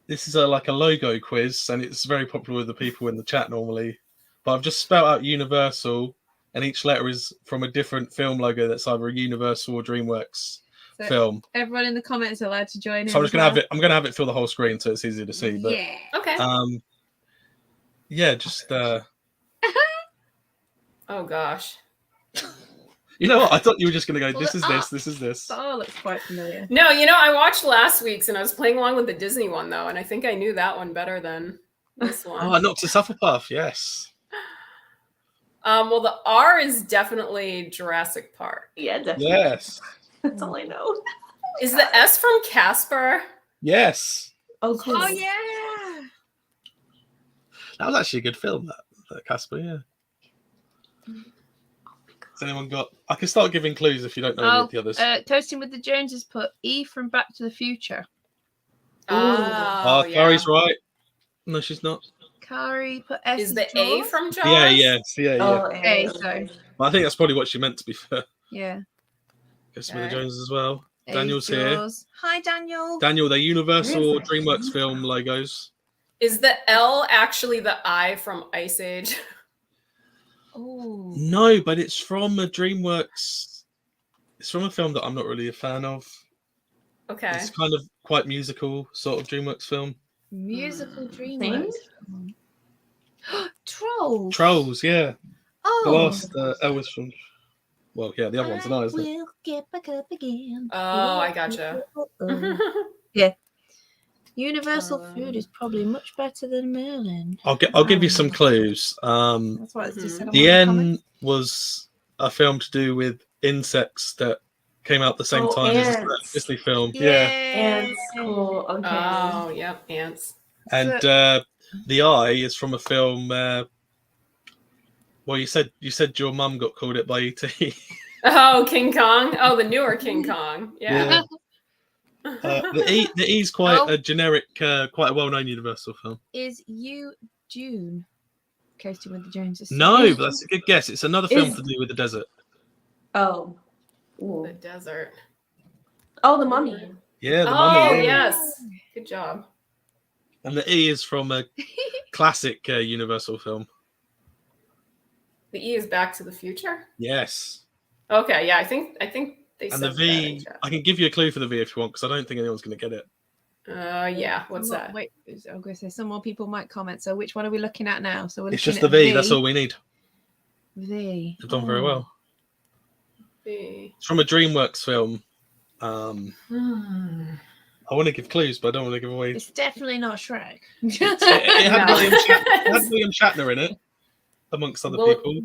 This is like a logo quiz, and it's very popular with the people in the chat normally. But I've just spelled out Universal, and each letter is from a different film logo that's either a Universal or DreamWorks film. Everyone in the comments are allowed to join. So I'm just gonna have it. I'm gonna have it fill the whole screen so it's easier to see. But yeah. Okay. Yeah, just. Oh gosh. You know what? I thought you were just gonna go. This is this. This is this. Oh, looks quite familiar. No, I watched last week's and I was playing along with the Disney one though, and I think I knew that one better than this one. Oh, Knox to Hufflepuff. Yes. Well, the R is definitely Jurassic Park. Yeah, definitely. Yes. That's all I know. Is the S from Casper? Yes. Oh, cool. Oh yeah. That was actually a good film. That Casper. Yeah. Has anyone got? I can start giving clues if you don't know any of the others. Toasting with the Joneses put E from Back to the Future. Oh, yeah. Kari's right. No, she's not. Kari put S. Is the A from Jaws? Yeah. Oh, A, so Well, I think that's probably what she meant to be fair. yeah. Guess with the Joneses as well. A Daniel's here. Jaws. Hi, Daniel. Daniel, they're Universal or DreamWorks film logos. Is the L actually the I from Ice Age? Oh. No, but it's from a DreamWorks. It's from a film that I'm not really a fan of. Okay. It's kind of quite musical, sort of DreamWorks film. Musical DreamWorks. Trolls. Trolls, yeah. Oh. The last Elvis film. Well, yeah, the other one's nice, isn't it? We'll get back up again. Oh, I gotcha. Yeah. Universal food is probably much better than Merlin. I'll give you some clues. That's what it's just said on The one of N comments. was a film to do with insects that came out at the same time as the ants. Disney film. Yeah. Ants. Cool. Okay. Oh, yep, ants. And the I is from a film. Well, you said your mum got called it by E.T. Oh, King Kong. Oh, the newer King Kong. Yeah. The E is quite a generic, quite a well-known Universal film. Is you June? Coasting with the Joneses. No, but that's a good guess. It's another film to do with the desert. Oh. The desert. Oh, the Mummy. Yeah, the Oh, Mummy. yes. Good job. And the E is from a classic Universal film. The E is Back to the Future. Yes. Okay, yeah, I think they And said the V, that. I can give you a clue for the V if you want, because I don't think anyone's going to get it. Yeah. What's that? Wait, I'm going to say some more people might comment. So which one are we looking at now? So we're It's looking just the at V. That's all we need. V. They've done very well. V. It's from a DreamWorks film. I want to give clues, but I don't want to give away. It's definitely not Shrek. It had William Shatner in it, amongst other people.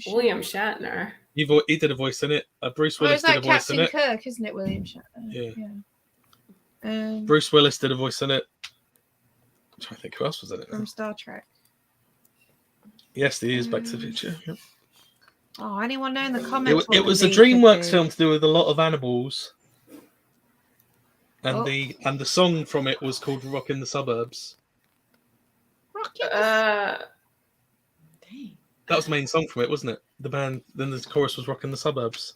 William Shatner. He did a voice in it. Bruce Willis it's did a like voice in Captain it. Kirk, isn't it, William Shatner? Yeah. Bruce Willis did a voice in it. I'm trying to think who else was in it. From Star Trek. Yes, he is Back to the Future. Yep. Oh, anyone know in the comments? It was a DreamWorks film to do with a lot of animals. And the song from it was called "Rock in the Suburbs." That was the main song from it, wasn't it? The band. Then the chorus was "Rock in the Suburbs."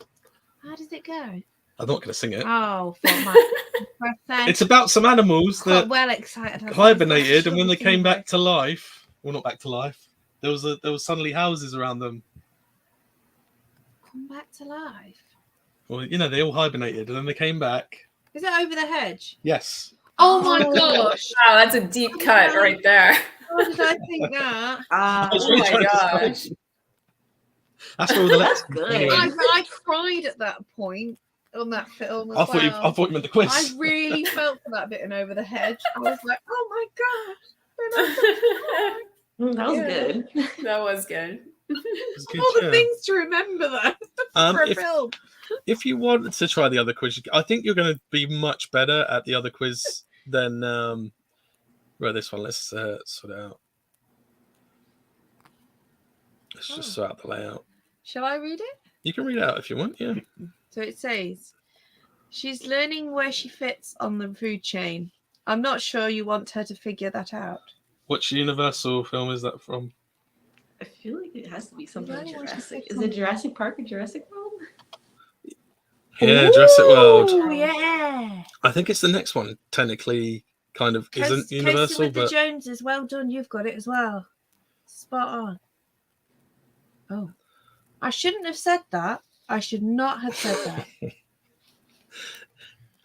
How does it go? I'm not going to sing it. Oh, It's about some animals that well excited. hibernated, and when they came back to life, well, not back to life, there was suddenly houses around them. Come back to life. Well, they all hibernated, and then they came back. Is it Over the Hedge? Yes. Oh my gosh! Wow, that's a deep cut right there. How did I think that? I was Oh really my trying to gosh. say. That's where all the That's lessons good. anyway. I cried at that point on that film as I thought well. you meant the quiz. I really felt for that bit in Over the Hedge. I was like, oh my gosh. That was Yeah. good. That was good. It's good, All the yeah. things to remember that for a film. If you wanted to try the other quiz, I think you're going to be much better at the other quiz than this one. Let's sort it out. Let's just sort out the layout. Shall I read it? You can read it out if you want, yeah. So it says, she's learning where she fits on the food chain. I'm not sure you want her to figure that out. Which Universal film is that from? I feel like it has to be something Why don't you Jurassic. say Is it Jurassic Park or Jurassic World? Yeah, Jurassic World. Oh, yeah. I think it's the next one, technically, kind of isn't Casey Universal, with but the Joneses. Well done. You've got it as well. Spot on. Oh. I shouldn't have said that. I should not have said that.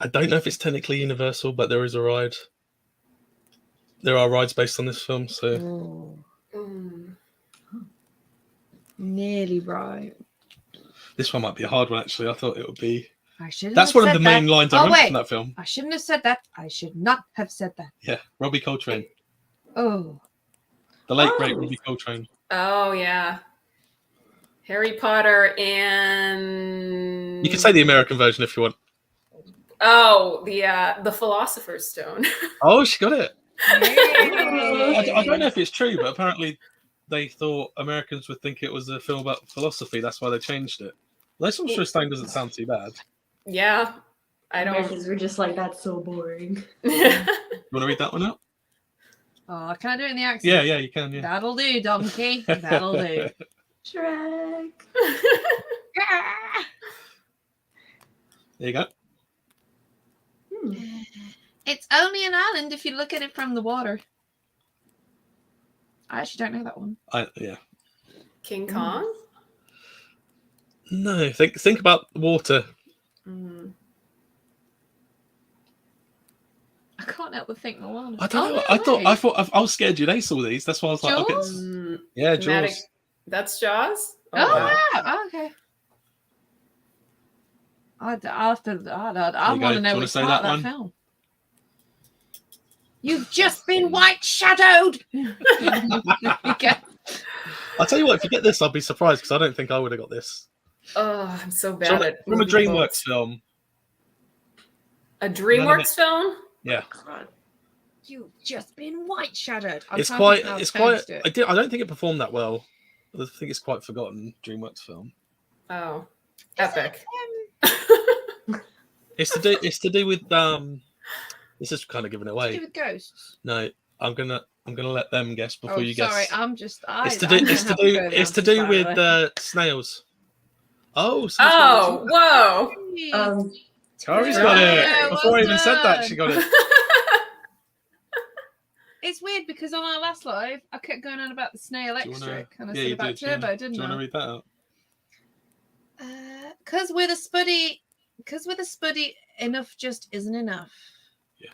I don't know if it's technically Universal, but there is a ride. There are rides based on this film, so Nearly right. this one might be a hard one. Actually, I thought it would be. I shouldn't. That's have one of said the main that. lines I Oh, remember wait. from that film. I shouldn't have said that. I should not have said that. Yeah, Robbie Coltrane, Oh. the late great Robbie Coltrane. Oh yeah. Harry Potter and You can say the American version if you want. oh the Philosopher's Stone. Oh, she got it. Yeah. I don't know if it's true, but apparently they thought Americans would think it was a film about philosophy. That's why they changed it. This Philosopher's Stone doesn't sound too bad. Yeah, I don't. Americans were just like, that's so boring. You want to read that one out? Oh, can I do it in the accent? Yeah, you can. Yeah. That'll do, donkey. That'll do. Shrek. There you go. It's only an island if you look at it from the water. I actually don't know that one. Yeah. King Kong. No, think about water. I can't help but think Moana. I don't know. Oh, I thought I was scared you'd ace all these. That's why I was like, okay. Jaws? Yeah, Thematic- Jaws. That's Jaws. Oh, wow. Oh, okay. I want to know wanna which say part that of that one? film. You've just been white shadowed. Okay. I'll tell you what, if you get this, I'll be surprised because I don't think I would have got this. Oh, I'm so bad at From a movie DreamWorks quotes. film. A DreamWorks film. Yeah. You've just been white shadowed. It's quite. I don't think it performed that well. I think it's quite forgotten DreamWorks film. Oh, epic. It's to do with This is kind of giving it away. To do with ghosts. No, I'm gonna let them guess before you guess. Sorry, I'm just. It's to do with snails. Oh. Whoa. Kari's got it. Yeah, Before well I even said that, she got it. It's weird because on our last live, I kept going on about the snail electric, and I said about turbo, didn't I? Do you want to read that out? Because with a spuddy, enough just isn't enough. Yeah.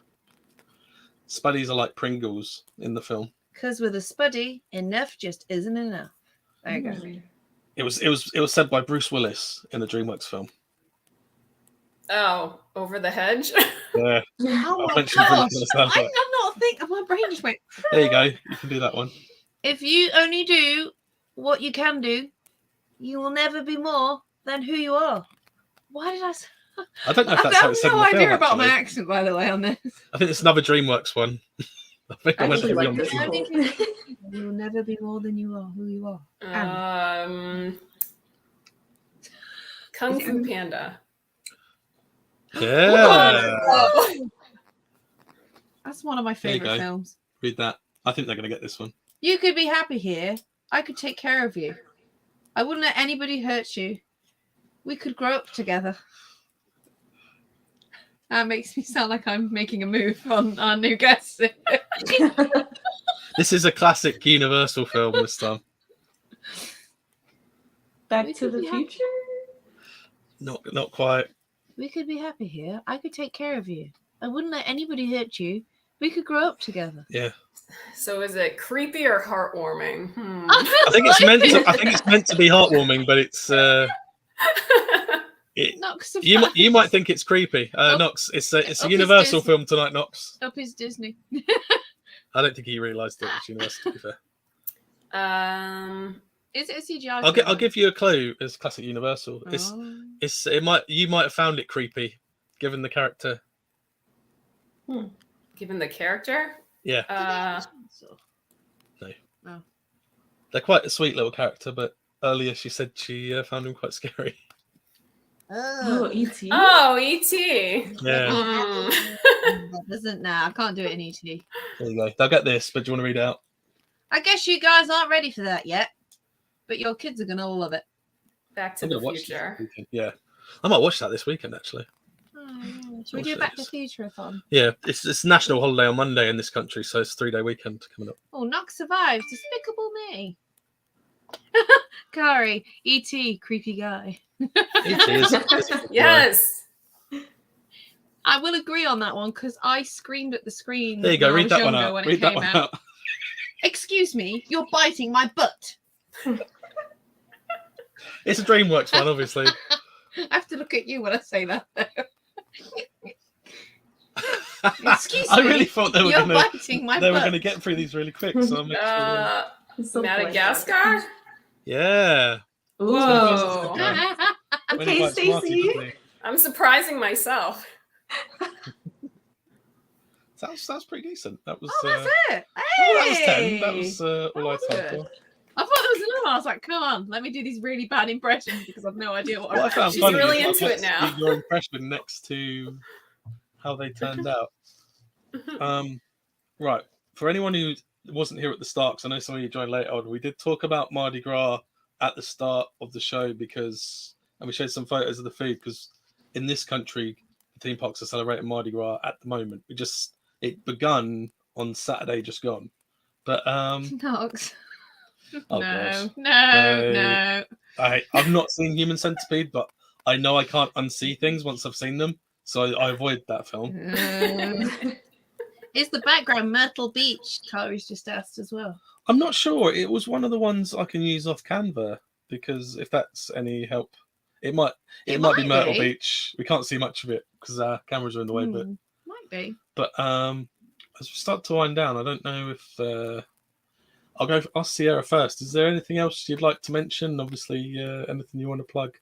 Spuddies are like Pringles in the film. Because with a spuddy, enough just isn't enough. There you go. It was said by Bruce Willis in the DreamWorks film. Oh, Over the Hedge. Yeah. Oh my mentioned gosh! Bruce Willis, I'm not thinking. My brain just went. There you go. You can do that one. If you only do what you can do, you will never be more than who you are. Why did I? I don't know if that's I how have it's said no in the film, idea about my actually. accent, by the way, on this. I think it's another DreamWorks one. I think I went actually heavy like on this DreamWorks. one. You will never be more than you are, who you are. Kung Fu Panda. Yeah. That's one of my There you favorite go. films. Read that. I think they're going to get this one. You could be happy here. I could take care of you. I wouldn't let anybody hurt you. We could grow up together. That makes me sound like I'm making a move on our new guest. This is a classic Universal film this time. Back to the Future? Not quite. We could be happy here. I could take care of you. I wouldn't let anybody hurt you. We could grow up together. Yeah. So is it creepy or heartwarming? I think it's meant to be heartwarming, but it's Knox, you might think it's creepy. Knox, it's a Universal film tonight, Knox. Up is Disney. I don't think he realised it was Universal, to be fair. Is it a CGI? I'll give you a clue. It's classic Universal. You might have found it creepy, given the character. Given the character? Yeah. No. Oh. They're quite a sweet little character, but earlier she said she found him quite scary. Oh, E.T. Oh, E.T. Yeah. I can't do it in E.T. There you go. They'll get this, but do you want to read it out? I guess you guys aren't ready for that yet, but your kids are gonna love it. Back to the Future. Yeah, I might watch that this weekend actually. Oh, yeah. Should we do a Back to the Future-a-thon? Yeah, it's national holiday on Monday in this country, so it's 3-day weekend coming up. Oh, Knox survives. Despicable Me. Kari, E.T., creepy guy. E.T. is Yes. I will agree on that one because I screamed at the screen. There you go. when I Read was that one younger out. when it Read that came one out. out. Excuse me, you're biting my butt. It's a DreamWorks one, obviously. I have to look at you when I say that. Excuse me. I really thought they were biting my going butt. to get through these really quick. So I'll make sure. Madagascar? Yeah. Whoa. Okay, Stacie. I'm surprising myself. Sounds pretty decent. That was. That's it. That was 10. Hey! That was all I thought. good. I thought there was another one. I was like, come on, let me do these really bad impressions because I've no idea what I found She's funny really is into it now. your impression next to how they turned out. Right. For anyone who wasn't here at the start, because I know some of you joined later on, we did talk about Mardi Gras at the start of the show and we showed some photos of the food because in this country, the theme parks are celebrating Mardi Gras at the moment. It begun on Saturday, just gone. But Knox. Oh, no, gosh. no. I've not seen Human Centipede, but I know I can't unsee things once I've seen them, so I avoid that film. Is the background Myrtle Beach? Kari's just asked as well. I'm not sure. It was one of the ones I can use off Canva because if that's any help, it might be Myrtle Beach. We can't see much of it because our cameras are in the way, but might be. But as we start to wind down, I don't know if I'll ask Sierra first. Is there anything else you'd like to mention? Obviously, anything you want to plug?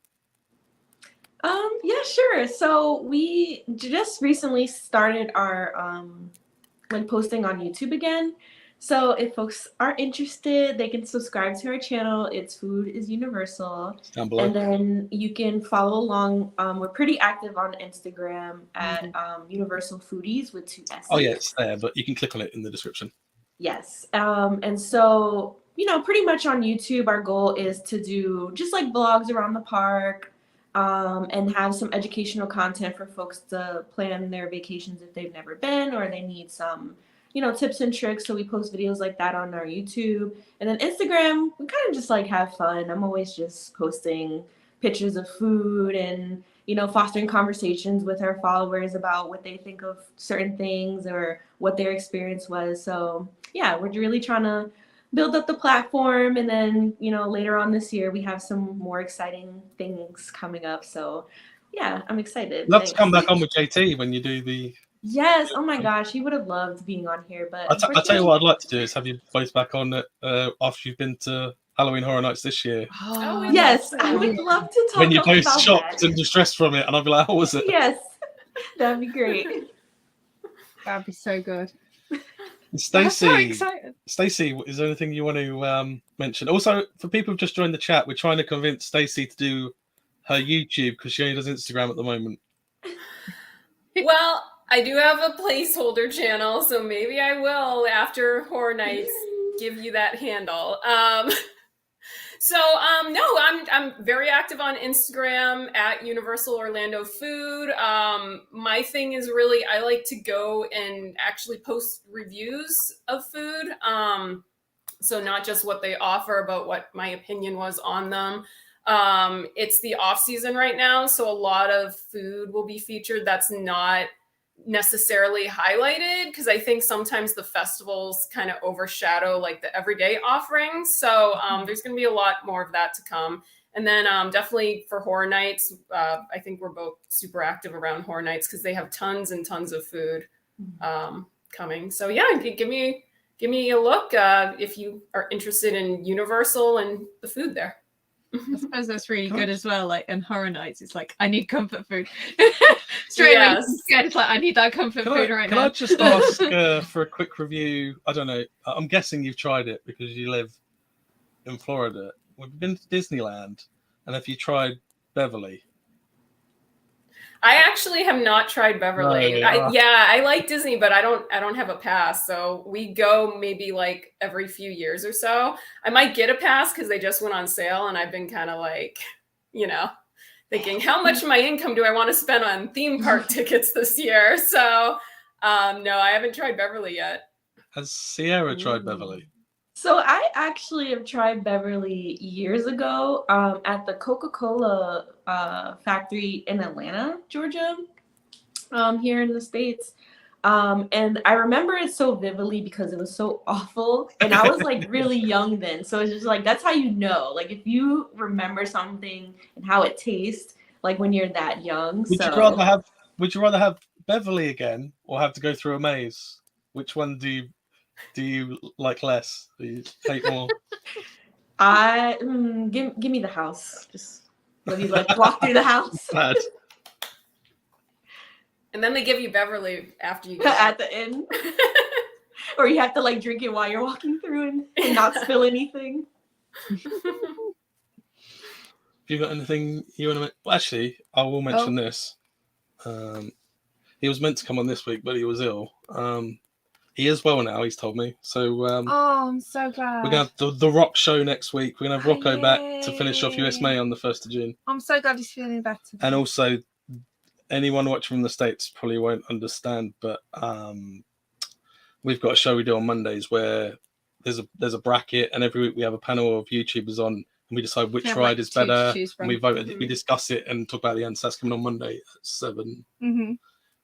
Yeah, sure. So we just recently started our posting on YouTube again. So if folks are interested, they can subscribe to our channel. It's Food is Universal. Down below. And then you can follow along. We're pretty active on Instagram at Universal Foodies with 2 S's. Oh yeah, it's there, but you can click on it in the description. Yes. And so, pretty much on YouTube, our goal is to do just like vlogs around the park and have some educational content for folks to plan their vacations if they've never been or they need some, tips and tricks. So we post videos like that on our YouTube. And then Instagram, we kind of just like have fun. I'm always just posting pictures of food and, fostering conversations with our followers about what they think of certain things or what their experience was. So yeah, we're really trying to build up the platform. And then, later on this year, we have some more exciting things coming up. So yeah, I'm excited. Let's come back on with JT when you do the... Yes. Oh my gosh. He would have loved being on here, but I'll tell you what I'd like to do is have you both back on after you've been to Halloween Horror Nights this year. Oh, yes. I would love to talk when you're both about shocked that. and distressed from it, and I'll be like, how was it? Yes. That'd be great. That'd be so good. Stacie, I'm so excited. Stacie, is there anything you want to mention? Also, for people who've just joined the chat, we're trying to convince Stacie to do her YouTube because she only does Instagram at the moment. Well, I do have a placeholder channel, so maybe I will, after Horror Nights, give you that handle. No, I'm very active on Instagram at Universal Orlando Food. My thing is really, I like to go and actually post reviews of food. So not just what they offer, but what my opinion was on them. It's the off season right now, so a lot of food will be featured that's not necessarily highlighted, because I think sometimes the festivals kind of overshadow like the everyday offerings. So there's going to be a lot more of that to come. And then definitely for Horror Nights, I think we're both super active around Horror Nights because they have tons and tons of food coming. So yeah, give me a look if you are interested in Universal and the food there. I suppose that's really good as well. Like in Horror Nights, it's like I need comfort food. Straight away, it's like I need that comfort food right now. Can I just ask for a quick review? I don't know. I'm guessing you've tried it because you live in Florida. We've been to Disneyland, and have you tried Beverly? I actually have not tried Beverly. No, I like Disney, but I don't have a pass. So we go maybe like every few years or so. I might get a pass because they just went on sale, and I've been kind of like, thinking, how much of my income do I want to spend on theme park tickets this year? So no, I haven't tried Beverly yet. Has Sierra tried Beverly? So I actually have tried Beverly years ago at the Coca-Cola factory in Atlanta, Georgia, here in the States. And I remember it so vividly because it was so awful. And I was like really young then. So it's just like, that's how you know. Like if you remember something and how it tastes, like when you're that young. Would you rather have Beverly again or have to go through a maze? Which one do you like less? Do you take more? Give me the house. Just let me like walk through the house. Bad. And then they give you Beverly after you go at the end. Or you have to like drink it while you're walking through and not spill anything. Have you got anything you want to well, actually, I will mention this. He was meant to come on this week, but he was ill. He is well now, he's told me. So I'm so glad. we're going to have the Rock show next week. We're going to have Rocco back to finish off USMay on the 1st of June. I'm so glad he's feeling better. And also, anyone watching from the States probably won't understand, but we've got a show we do on Mondays where there's a bracket, and every week we have a panel of YouTubers on, and we decide which ride is better. And we vote, we discuss it and talk about the end. So that's coming on Monday at 7.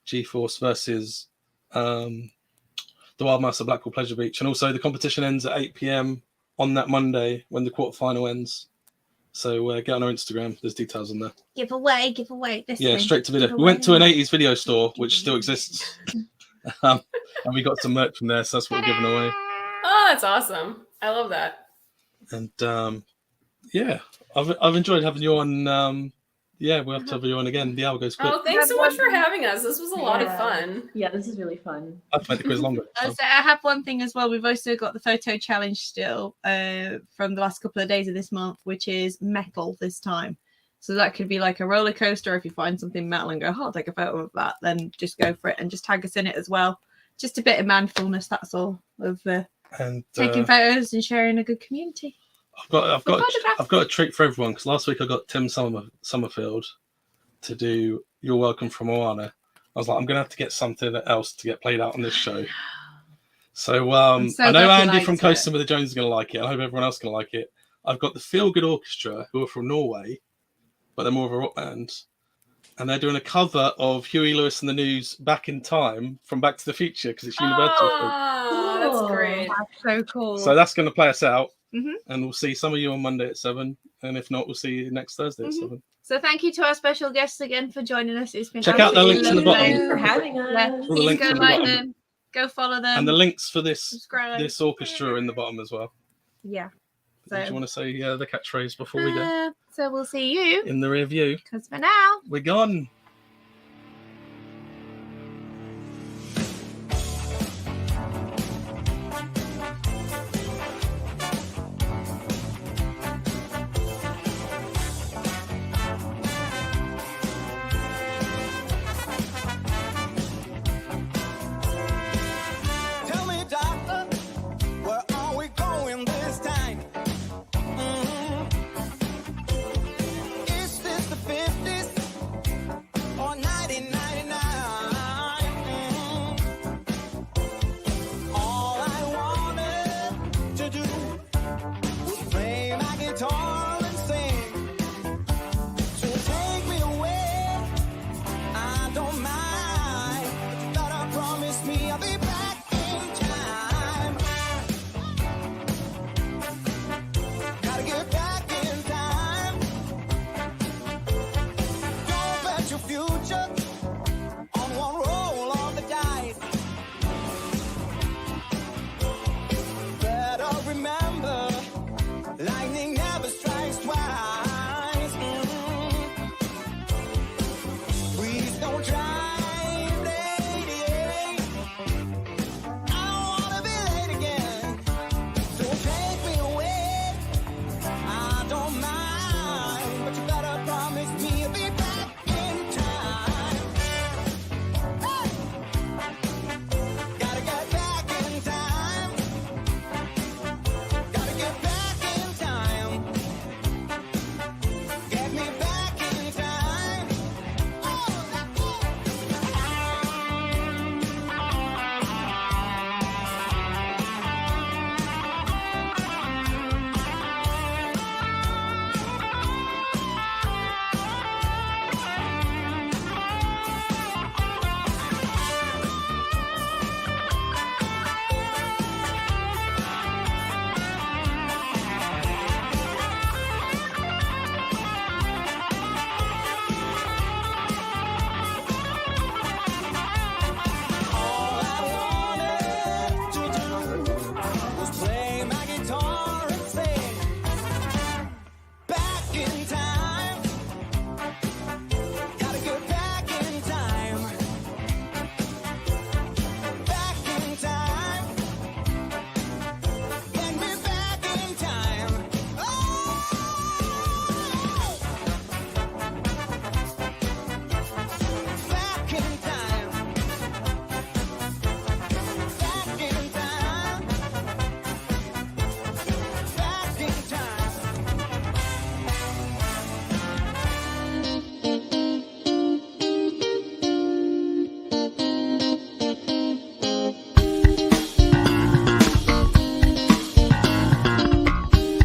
G-Force versus the Wild Mouse of Blackwell Pleasure Beach. And also the competition ends at 8 p.m. on that Monday when the quarterfinal ends. So get on our Instagram. There's details on there. Giveaway. Yeah, straight to video. We went to an 80s video store, which still exists. And we got some merch from there, so that's what we're giving away. Oh, that's awesome. I love that. And yeah, I've enjoyed having you on. Yeah, we'll have to have you on again. The hour goes quick. Oh, thanks so much for having us. This was a lot of fun. Yeah, this is really fun. I've made the quiz longer. So I have one thing as well. We've also got the photo challenge still from the last couple of days of this month, which is metal this time. So that could be like a roller coaster. If you find something metal and go, I'll take a photo of that, then just go for it and just tag us in it as well. Just a bit of mindfulness, that's all, of taking photos and sharing a good community. I've got a treat for everyone, because last week I got Tim Summerfield to do You're Welcome from Moana. I was like, I'm going to have to get something else to get played out on this show. So I know Andy from Coasting with the Jones is going to like it. I hope everyone else is going to like it. I've got the Feelgood Orchestra, who are from Norway, but they're more of a rock band. And they're doing a cover of Huey Lewis and the News Back in Time from Back to the Future, because it's Universal. Oh, that's great. That's so cool. So that's going to play us out. Mm-hmm. And we'll see some of you on Monday at 7. And if not, we'll see you next Thursday at 7. So thank you to our special guests again for joining us. It's been check out the links in the bottom. Thanks for having us. Yeah, please go like them, go follow them, and the links for this subscribe. This orchestra are in the bottom as well. Yeah. So, do you want to say the catchphrase before we go? So we'll see you in the rear view. Because for now, we're gone.